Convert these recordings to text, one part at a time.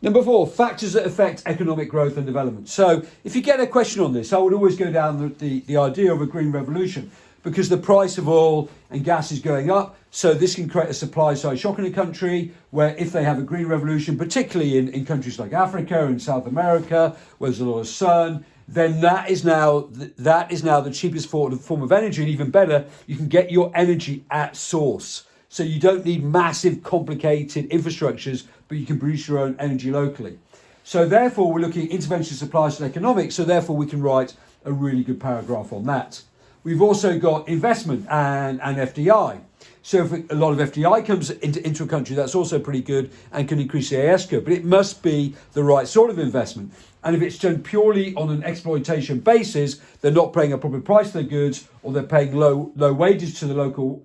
Number 4, factors that affect economic growth and development. So if you get a question on this, I would always go down the idea of a green revolution, because the price of oil and gas is going up. So this can create a supply side shock in a country where, if they have a green revolution, particularly in countries like Africa and South America, where there's a lot of sun, then that is now the cheapest form of energy. And even better, you can get your energy at source. So you don't need massive, complicated infrastructures, but you can produce your own energy locally. So therefore, we're looking at intervention, supply side economics. So therefore, we can write a really good paragraph on that. We've also got investment and FDI. So if a lot of FDI comes into a country, that's also pretty good and can increase the AS curve. But it must be the right sort of investment. And if it's done purely on an exploitation basis, they're not paying a proper price for their goods, or they're paying low wages to the local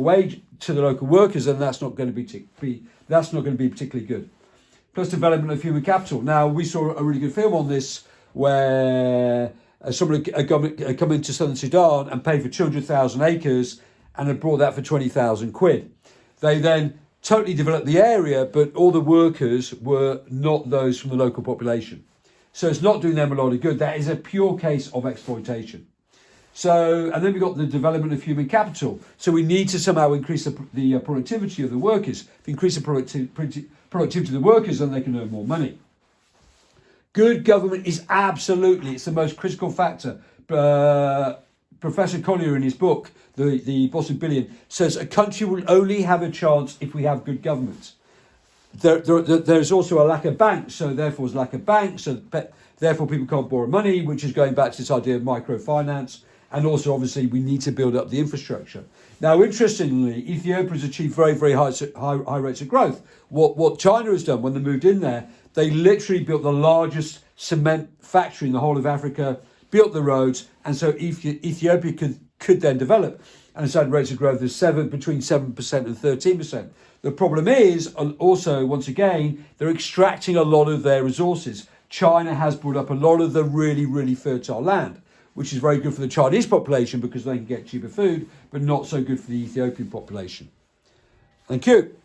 workers, and that's not going to be particularly good. Plus development of human capital. Now, we saw a really good film on this where a government had come into southern Sudan and paid for 200,000 acres and had brought that for 20,000 quid. They then totally developed the area, but all the workers were not those from the local population. So it's not doing them a lot of good. That is a pure case of exploitation. So, and then we've got the development of human capital. So we need to somehow increase the productivity of the workers. If you increase the productivity of the workers, then they can earn more money. Good government is it's the most critical factor. Professor Collier, in his book, The Boston Billion, says a country will only have a chance if we have good government. There's also a lack of banks, so therefore there's a lack of banks, so therefore people can't borrow money, which is going back to this idea of microfinance. And also, obviously, we need to build up the infrastructure. Now, interestingly, Ethiopia has achieved very, very high rates of growth. What China has done when they moved in there, they literally built the largest cement factory in the whole of Africa, built the roads, and so Ethiopia could then develop. And it's had rates of growth of between 7% and 13%. The problem is, also, once again, they're extracting a lot of their resources. China has brought up a lot of the really, really fertile land, which is very good for the Chinese population because they can get cheaper food, but not so good for the Ethiopian population. Thank you.